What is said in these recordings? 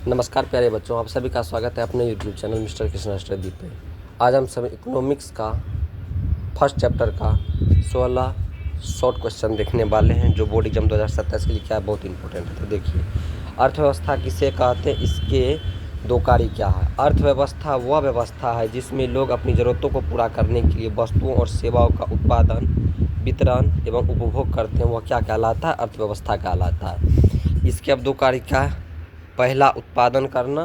नमस्कार प्यारे बच्चों, आप सभी का स्वागत है अपने YouTube channel mister Krishna study पे। आज हम सभी इकोनॉमिक्स का फर्स्ट चैप्टर का 16 शॉर्ट क्वेश्चन देखने वाले हैं जो बोर्ड एग्जाम 2027 के लिए क्या है, बहुत इंपॉर्टेंट है। तो देखिए, अर्थव्यवस्था किसे कहते हैं, इसके दो कार्य क्या है। अर्थव्यवस्था वह व्यवस्था है जिसमें लोग अपनी ज़रूरतों को पूरा करने के लिए वस्तुओं और सेवाओं का उत्पादन, वितरण एवं उपभोग करते हैं, वह क्या कहलाता है, अर्थव्यवस्था कहलाता है। इसके अब दो कार्य क्या है, पहला उत्पादन करना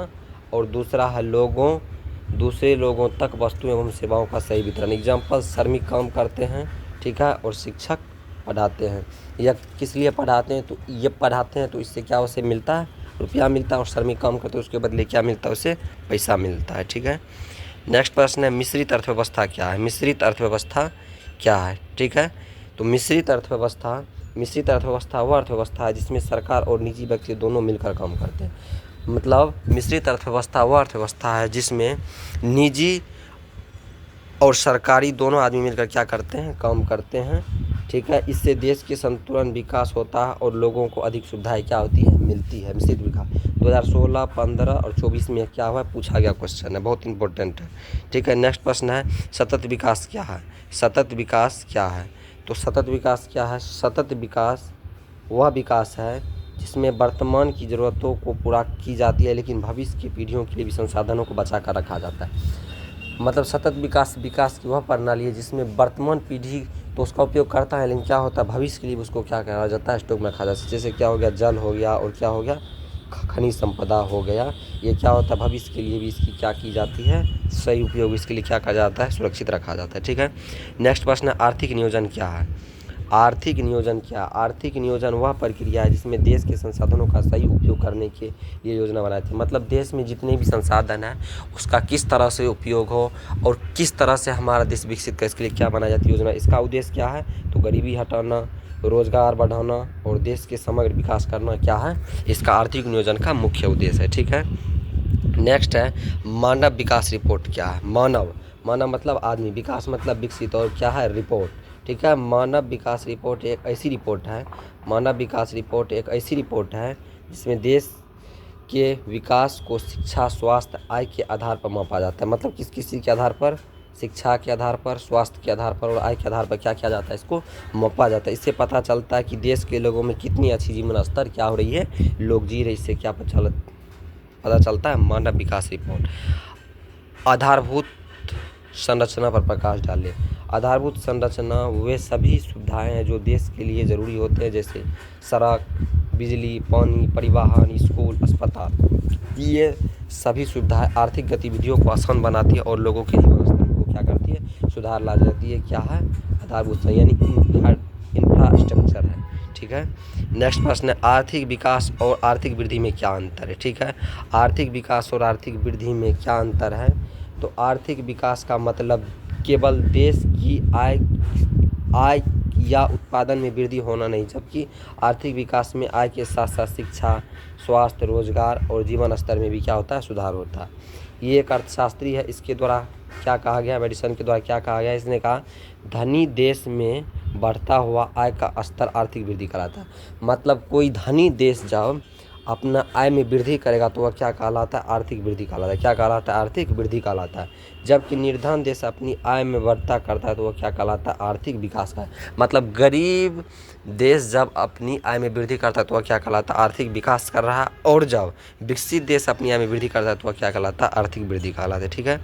और दूसरा है दूसरे लोगों तक वस्तुओं एवं सेवाओं का सही वितरण। एग्जाम्पल, श्रमिक काम करते हैं, ठीक है, और शिक्षक पढ़ाते हैं। यह किस लिए पढ़ाते हैं, तो ये पढ़ाते हैं तो इससे क्या उसे मिलता है, रुपया मिलता है, और श्रमिक काम करते हैं उसके बदले क्या मिलता है, उसे पैसा मिलता है। ठीक है, नेक्स्ट प्रश्न है, मिश्रित अर्थव्यवस्था क्या है। मिश्रित अर्थव्यवस्था क्या है, ठीक है, तो मिश्रित अर्थव्यवस्था वह अर्थव्यवस्था है जिसमें सरकार और निजी व्यक्ति दोनों मिलकर काम करते हैं। मतलब मिश्रित अर्थव्यवस्था वह अर्थव्यवस्था है जिसमें निजी और सरकारी दोनों आदमी मिलकर क्या करते हैं, काम करते हैं। ठीक है, इससे देश के संतुलन विकास होता है और लोगों को अधिक सुविधाएं क्या होती है, मिलती है। मिश्रित विकास 2016, 15 और 24 में क्या हुआ, पूछा गया क्वेश्चन है, बहुत इंपॉर्टेंट है। ठीक है, नेक्स्ट प्रश्न है, सतत विकास क्या है। सतत विकास क्या है, तो सतत विकास क्या है, सतत विकास वह विकास है जिसमें वर्तमान की ज़रूरतों को पूरा की जाती है लेकिन भविष्य की पीढ़ियों के लिए भी संसाधनों को बचा कर रखा जाता है। मतलब सतत विकास की वह प्रणाली है जिसमें वर्तमान पीढ़ी तो उसका उपयोग करता है, लेकिन क्या होता है, भविष्य के लिए उसको क्या कहा जाता है, स्टॉक में रखा जाता है। जैसे क्या हो गया, जल हो गया, और क्या हो गया, खनिज संपदा हो गया। ये क्या होता है, भविष्य के लिए भी इसकी क्या की जाती है, सही उपयोग इसके लिए क्या कहा जाता है, सुरक्षित रखा जाता है। ठीक है, नेक्स्ट प्रश्न है, आर्थिक नियोजन क्या है। आर्थिक नियोजन क्या, आर्थिक नियोजन वह प्रक्रिया है जिसमें देश के संसाधनों का सही उपयोग करने के लिए योजना बनाती है। मतलब देश में जितने भी संसाधन हैं उसका किस तरह से उपयोग हो और किस तरह से हमारा देश विकसित कर, इसके लिए क्या बनाई जाती है, योजना। इसका उद्देश्य क्या है, तो गरीबी हटाना, रोजगार बढ़ाना और देश के समग्र विकास करना क्या है, इसका आर्थिक नियोजन का मुख्य उद्देश्य है। ठीक है, नेक्स्ट है, मानव विकास रिपोर्ट क्या है। मानव मतलब आदमी, विकास मतलब विकसित, और क्या है, रिपोर्ट। ठीक है, मानव विकास रिपोर्ट एक ऐसी रिपोर्ट है, मानव विकास रिपोर्ट एक ऐसी रिपोर्ट है जिसमें देश के विकास को शिक्षा, स्वास्थ्य, आय के आधार पर मापा जाता है। मतलब किस किसी के आधार पर, शिक्षा के आधार पर, स्वास्थ्य के आधार पर और आय के आधार पर क्या किया जाता है, इसको मापा जाता है। इससे पता चलता है कि देश के लोगों में कितनी अच्छी जीवन स्तर क्या हो रही है, लोग जी रहे, इससे क्या पता चलता है, मानव विकास रिपोर्ट। आधारभूत संरचना पर प्रकाश डाले। आधारभूत संरचना वे सभी सुविधाएं हैं जो देश के लिए ज़रूरी होते हैं, जैसे सड़क, बिजली, पानी, परिवहन, स्कूल, अस्पताल। ये सभी सुविधाएं आर्थिक गतिविधियों को आसान बनाती है और लोगों के जीवन स्तर को क्या करती है, सुधार ला जाती है। क्या है, आधारभूत यानी इंफ्रास्ट्रक्चर है। ठीक है, नेक्स्ट प्रश्न है, आर्थिक विकास और आर्थिक वृद्धि में क्या अंतर है। ठीक है, आर्थिक विकास और आर्थिक वृद्धि में क्या अंतर है, तो आर्थिक विकास का मतलब केवल देश की आय या उत्पादन में वृद्धि होना नहीं, जबकि आर्थिक विकास में आय के साथ साथ शिक्षा, स्वास्थ्य, रोजगार और जीवन स्तर में भी क्या होता है, सुधार होता है। ये एक अर्थशास्त्री है, इसके द्वारा क्या कहा गया, मेडिसन के द्वारा क्या कहा गया, इसने कहा धनी देश में बढ़ता हुआ आय का स्तर आर्थिक वृद्धि कहलाता है। मतलब कोई धनी देश जब अपना आय में वृद्धि करेगा तो वह क्या कहलाता है, आर्थिक वृद्धि कहलाता है। क्या कहलाता है, आर्थिक वृद्धि कहलाता है। जबकि निर्धन देश अपनी आय में बढ़ता करता है तो वह क्या कहलाता है, आर्थिक विकास का है। मतलब गरीब देश जब अपनी आय में वृद्धि करता है तो वह क्या कहलाता है, आर्थिक विकास कर रहा है, और जब विकसित देश अपनी आय में वृद्धि करता है तो वह क्या कहलाता है, आर्थिक वृद्धि कहलाता है। ठीक है,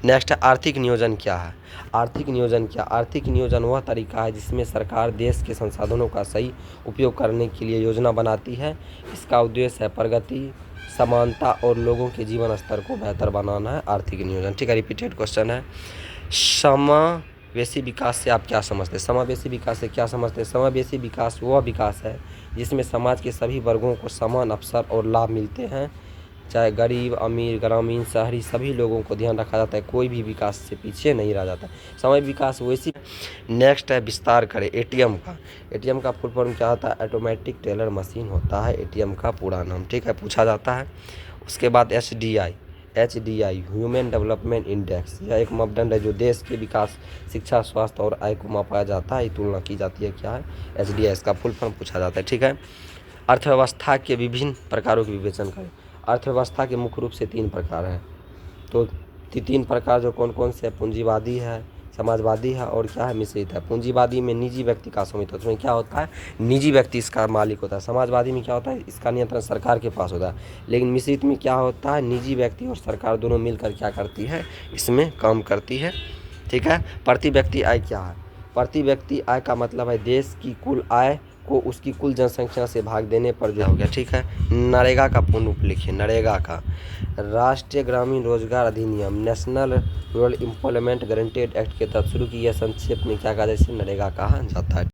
नेक्स्ट है, आर्थिक नियोजन क्या है। आर्थिक नियोजन क्या, आर्थिक नियोजन वह तरीका है जिसमें सरकार देश के संसाधनों का सही उपयोग करने के लिए योजना बनाती है। इसका उद्देश्य है प्रगति, समानता और लोगों के जीवन स्तर को बेहतर बनाना है, आर्थिक नियोजन। ठीक है, रिपीटेड क्वेश्चन है, समावेशी विकास से आप क्या समझते हैं। समावेशी विकास से क्या समझते हैं, समावेशी विकास वह विकास है जिसमें समाज के सभी वर्गों को समान अवसर और लाभ मिलते हैं, चाहे गरीब, अमीर, ग्रामीण, शहरी, सभी लोगों को ध्यान रखा जाता है, कोई भी विकास से पीछे नहीं रह जाता। समय विकास वैसी। नेक्स्ट है, विस्तार करें एटीएम का। एटीएम का फुल फॉर्म क्या होता है, ऑटोमेटिक टेलर मशीन होता है एटीएम का पूरा नाम। ठीक है, पूछा जाता है। उसके बाद एचडीआई ह्यूमन डेवलपमेंट इंडेक्स, यह एक मापदंड है जो देश के विकास, शिक्षा, स्वास्थ्य और आय को मापा जाता है, तुलना की जाती है। क्या है, एचडीआई, इसका फुल फॉर्म पूछा जाता है। ठीक है, अर्थव्यवस्था के विभिन्न प्रकारों के विवेचन करें। अर्थव्यवस्था के मुख्य रूप से 3 प्रकार हैं। तो 3 प्रकार जो कौन कौन से हैं? पूंजीवादी है, समाजवादी है और क्या है? मिश्रित है। पूंजीवादी में निजी व्यक्ति का स्वामित्व होता है, उसमें क्या होता है? निजी व्यक्ति इसका मालिक होता है। समाजवादी में क्या होता है? इसका नियंत्रण सरकार के पास होता है। लेकिन मिश्रित में क्या होता है? निजी व्यक्ति और सरकार दोनों मिलकर क्या करती है? इसमें काम करती है। ठीक है। प्रति व्यक्ति आय क्या है? प्रति व्यक्ति आय का मतलब है देश की कुल आय को उसकी कुल जनसंख्या से भाग देने पर जो हो गया। ठीक है। नरेगा का पूर्ण रूप लिखिए। नरेगा का राष्ट्रीय ग्रामीण रोजगार अधिनियम, national rural employment guarantee act के तहत शुरू की यह संक्षेप में क्या कहा जाता है? इसे नरेगा कहा जाता है।